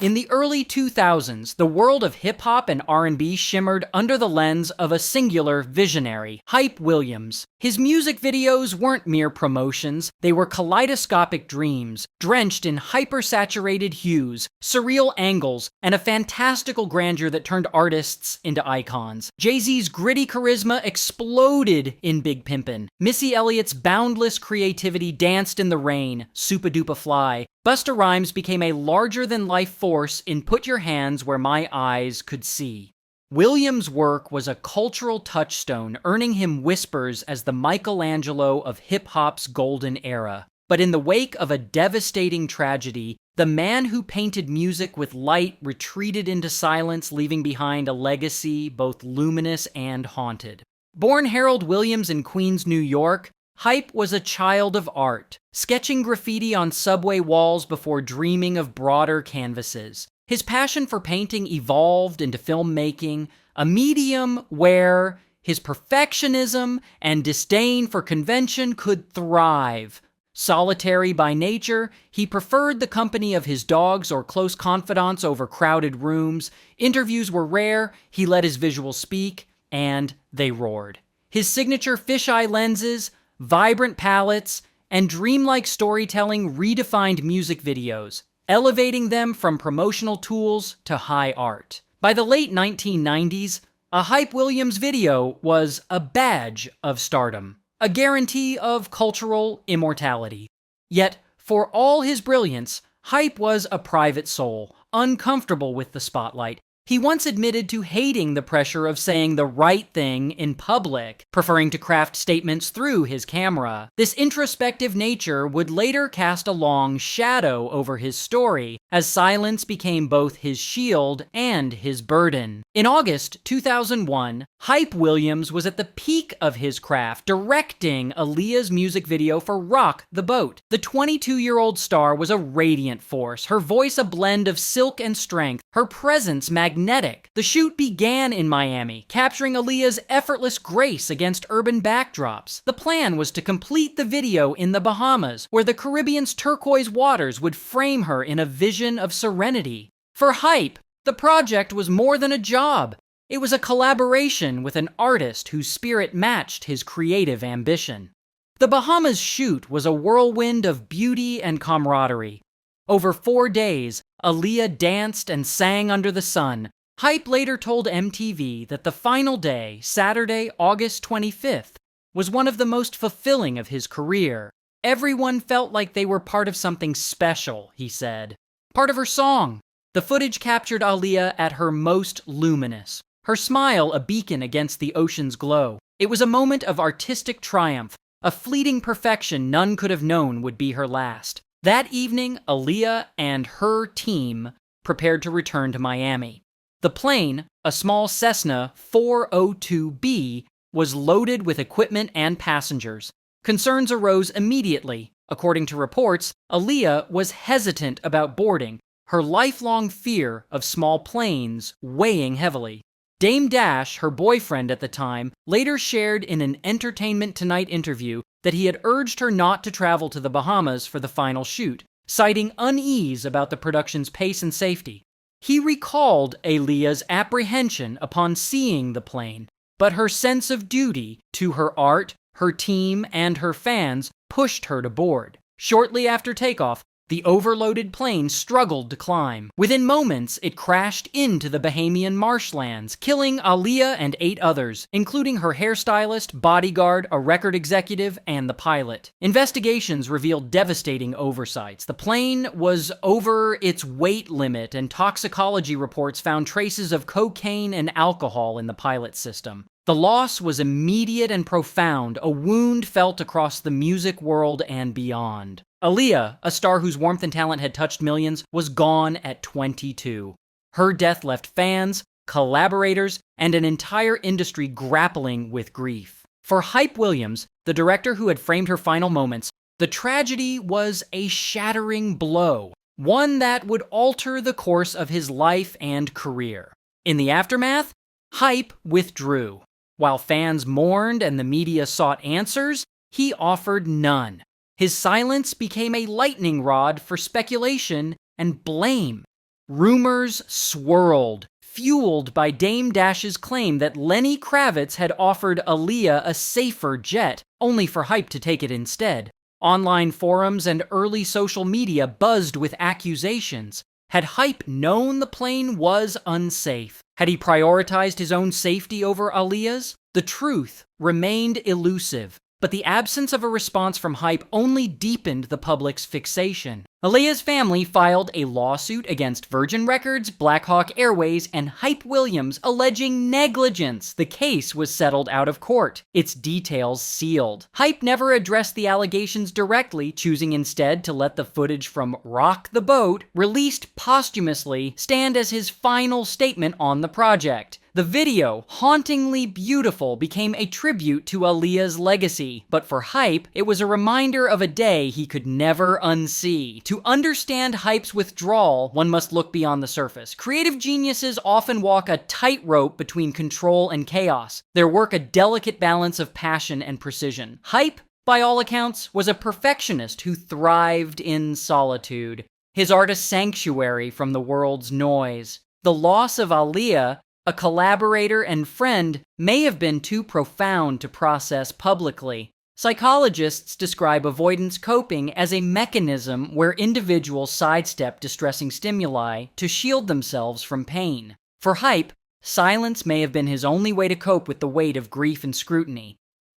In the early 2000s, the world of hip-hop and R&B shimmered under the lens of a singular visionary, Hype Williams. His music videos weren't mere promotions, they were kaleidoscopic dreams, drenched in hyper-saturated hues, surreal angles, and a fantastical grandeur that turned artists into icons. Jay-Z's gritty charisma exploded in Big Pimpin'. Missy Elliott's boundless creativity danced in the rain, Supa Dupa Fly. Busta Rhymes became a larger-than-life force in Put Your Hands Where My Eyes Could See. Williams' work was a cultural touchstone, earning him whispers as the Michelangelo of hip-hop's golden era. But in the wake of a devastating tragedy, the man who painted music with light retreated into silence, leaving behind a legacy both luminous and haunted. Born Harold Williams in Queens, New York, Hype was a child of art, sketching graffiti on subway walls before dreaming of broader canvases. His passion for painting evolved into filmmaking, a medium where his perfectionism and disdain for convention could thrive. Solitary by nature, he preferred the company of his dogs or close confidants over crowded rooms. Interviews were rare, he let his visuals speak, and they roared. His signature fisheye lenses, vibrant palettes, and dreamlike storytelling redefined music videos, elevating them from promotional tools to high art. By the late 1990s, a Hype Williams video was a badge of stardom, a guarantee of cultural immortality. Yet, for all his brilliance, Hype was a private soul, uncomfortable with the spotlight. He once admitted to hating the pressure of saying the right thing in public, preferring to craft statements through his camera. This introspective nature would later cast a long shadow over his story, as silence became both his shield and his burden. In August 2001, Hype Williams was at the peak of his craft, directing Aaliyah's music video for Rock the Boat. The 22-year-old star was a radiant force, her voice a blend of silk and strength, her presence magnetic. The shoot began in Miami, capturing Aaliyah's effortless grace against urban backdrops. The plan was to complete the video in the Bahamas, where the Caribbean's turquoise waters would frame her in a vision of serenity. For Hype, the project was more than a job. It was a collaboration with an artist whose spirit matched his creative ambition. The Bahamas shoot was a whirlwind of beauty and camaraderie. Over 4 days, Aaliyah danced and sang under the sun. Hype later told MTV that the final day, Saturday, August 25th, was one of the most fulfilling of his career. Everyone felt like they were part of something special, he said. Part of her song. The footage captured Aaliyah at her most luminous, her smile a beacon against the ocean's glow. It was a moment of artistic triumph, a fleeting perfection none could have known would be her last. That evening, Aaliyah and her team prepared to return to Miami. The plane, a small Cessna 402B, was loaded with equipment and passengers. Concerns arose immediately. According to reports, Aaliyah was hesitant about boarding, her lifelong fear of small planes weighing heavily. Dame Dash, her boyfriend at the time, later shared in an Entertainment Tonight interview that he had urged her not to travel to the Bahamas for the final shoot, citing unease about the production's pace and safety. He recalled Aaliyah's apprehension upon seeing the plane, but her sense of duty to her art, her team, and her fans pushed her to board. Shortly after takeoff, the overloaded plane struggled to climb. Within moments, it crashed into the Bahamian marshlands, killing Aaliyah and 8 others, including her hairstylist, bodyguard, a record executive, and the pilot. Investigations revealed devastating oversights. The plane was over its weight limit, and toxicology reports found traces of cocaine and alcohol in the pilot system. The loss was immediate and profound, a wound felt across the music world and beyond. Aaliyah, a star whose warmth and talent had touched millions, was gone at 22. Her death left fans, collaborators, and an entire industry grappling with grief. For Hype Williams, the director who had framed her final moments, the tragedy was a shattering blow, one that would alter the course of his life and career. In the aftermath, Hype withdrew. While fans mourned and the media sought answers, he offered none. His silence became a lightning rod for speculation and blame. Rumors swirled, fueled by Dame Dash's claim that Lenny Kravitz had offered Aaliyah a safer jet, only for Hype to take it instead. Online forums and early social media buzzed with accusations. Had Hype known the plane was unsafe? Had he prioritized his own safety over Aaliyah's? The truth remained elusive, but the absence of a response from Hype only deepened the public's fixation. Aaliyah's family filed a lawsuit against Virgin Records, Blackhawk Airways, and Hype Williams alleging negligence. The case was settled out of court, its details sealed. Hype never addressed the allegations directly, choosing instead to let the footage from Rock the Boat, released posthumously, stand as his final statement on the project. The video, hauntingly beautiful, became a tribute to Aaliyah's legacy, but for Hype, it was a reminder of a day he could never unsee. To understand Hype's withdrawal, one must look beyond the surface. Creative geniuses often walk a tightrope between control and chaos. Their work a delicate balance of passion and precision. Hype, by all accounts, was a perfectionist who thrived in solitude. His art a sanctuary from the world's noise. The loss of Aaliyah, a collaborator and friend, may have been too profound to process publicly. Psychologists describe avoidance coping as a mechanism where individuals sidestep distressing stimuli to shield themselves from pain. For Hype, silence may have been his only way to cope with the weight of grief and scrutiny.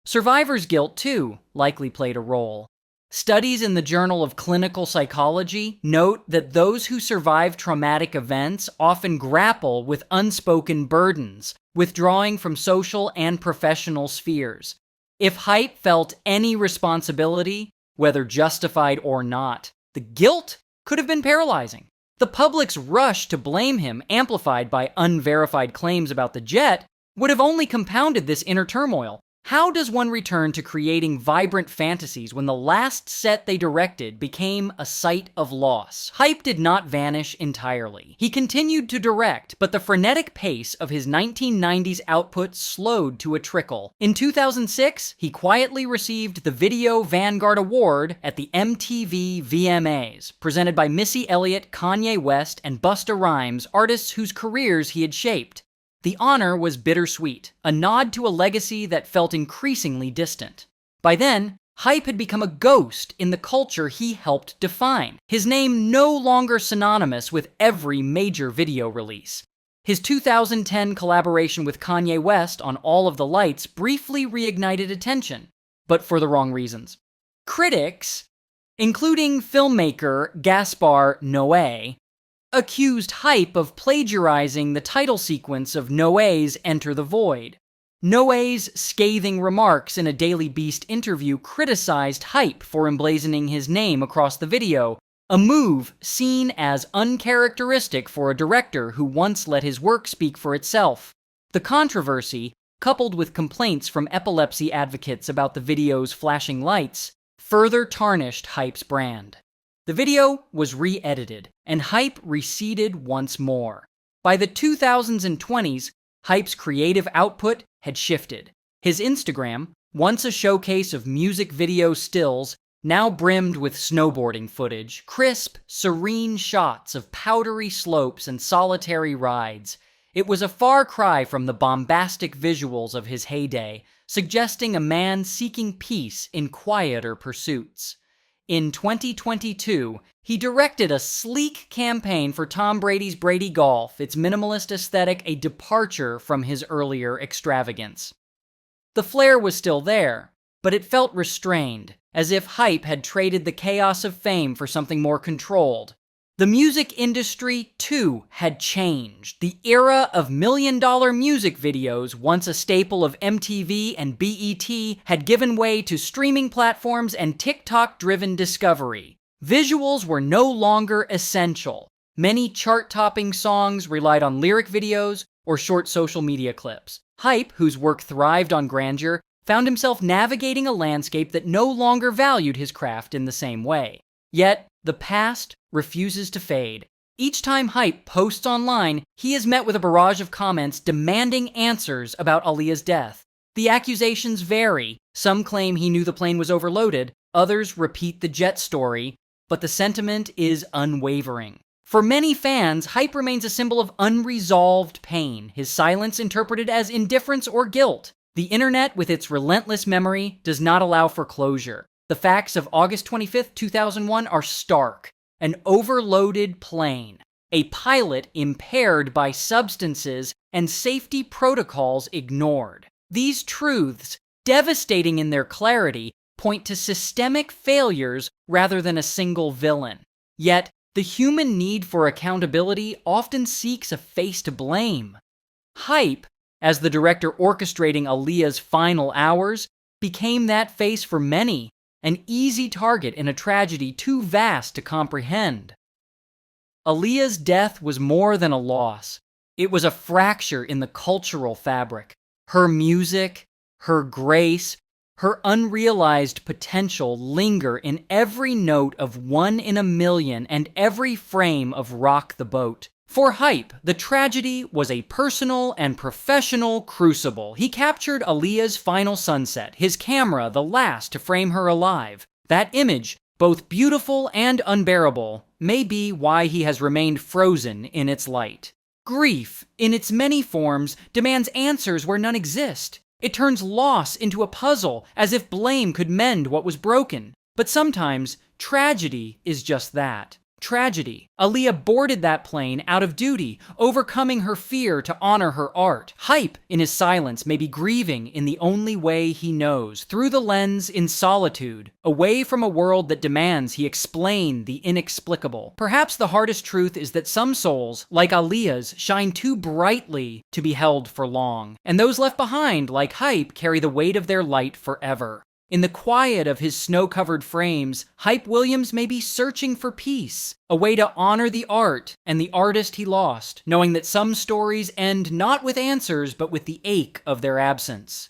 Survivor's guilt, too, likely played a role. Studies in the Journal of Clinical Psychology note that those who survive traumatic events often grapple with unspoken burdens, withdrawing from social and professional spheres. If Hype felt any responsibility, whether justified or not, the guilt could have been paralyzing. The public's rush to blame him, amplified by unverified claims about the jet, would have only compounded this inner turmoil. How does one return to creating vibrant fantasies when the last set they directed became a site of loss? Hype did not vanish entirely. He continued to direct, but the frenetic pace of his 1990s output slowed to a trickle. In 2006, he quietly received the Video Vanguard Award at the MTV VMAs, presented by Missy Elliott, Kanye West, and Busta Rhymes, artists whose careers he had shaped. The honor was bittersweet, a nod to a legacy that felt increasingly distant. By then, Hype had become a ghost in the culture he helped define, his name no longer synonymous with every major video release. His 2010 collaboration with Kanye West on All of the Lights briefly reignited attention, but for the wrong reasons. Critics, including filmmaker Gaspar Noé, accused Hype of plagiarizing the title sequence of Noé's Enter the Void. Noé's scathing remarks in a Daily Beast interview criticized Hype for emblazoning his name across the video, a move seen as uncharacteristic for a director who once let his work speak for itself. The controversy, coupled with complaints from epilepsy advocates about the video's flashing lights, further tarnished Hype's brand. The video was re-edited, and Hype receded once more. By the 2000s and 20s, Hype's creative output had shifted. His Instagram, once a showcase of music video stills, now brimmed with snowboarding footage, crisp, serene shots of powdery slopes and solitary rides. It was a far cry from the bombastic visuals of his heyday, suggesting a man seeking peace in quieter pursuits. In 2022, he directed a sleek campaign for Tom Brady's Brady Golf, its minimalist aesthetic a departure from his earlier extravagance. The flair was still there, but it felt restrained, as if Hype had traded the chaos of fame for something more controlled. The music industry, too, had changed. The era of million-dollar music videos, once a staple of MTV and BET, had given way to streaming platforms and TikTok-driven discovery. Visuals were no longer essential. Many chart-topping songs relied on lyric videos or short social media clips. Hype, whose work thrived on grandeur, found himself navigating a landscape that no longer valued his craft in the same way. Yet, the past refuses to fade. Each time Hype posts online, he is met with a barrage of comments demanding answers about Aaliyah's death. The accusations vary. Some claim he knew the plane was overloaded, others repeat the jet story, but the sentiment is unwavering. For many fans, Hype remains a symbol of unresolved pain, his silence interpreted as indifference or guilt. The internet, with its relentless memory, does not allow for closure. The facts of August 25th, 2001 are stark. An overloaded plane, a pilot impaired by substances, and safety protocols ignored. These truths, devastating in their clarity, point to systemic failures rather than a single villain. Yet, the human need for accountability often seeks a face to blame. Hype, as the director orchestrating Aaliyah's final hours, became that face for many, an easy target in a tragedy too vast to comprehend. Aaliyah's death was more than a loss. It was a fracture in the cultural fabric. Her music, her grace, her unrealized potential linger in every note of One in a Million and every frame of Rock the Boat. For Hype, the tragedy was a personal and professional crucible. He captured Aaliyah's final sunset, his camera the last to frame her alive. That image, both beautiful and unbearable, may be why he has remained frozen in its light. Grief, in its many forms, demands answers where none exist. It turns loss into a puzzle, as if blame could mend what was broken. But sometimes, tragedy is just that. Tragedy. Aaliyah boarded that plane out of duty, overcoming her fear to honor her art. Hype, in his silence, may be grieving in the only way he knows, through the lens in solitude, away from a world that demands he explain the inexplicable. Perhaps the hardest truth is that some souls, like Aaliyah's, shine too brightly to be held for long, and those left behind, like Hype, carry the weight of their light forever. In the quiet of his snow-covered frames, Hype Williams may be searching for peace, a way to honor the art and the artist he lost, knowing that some stories end not with answers but with the ache of their absence.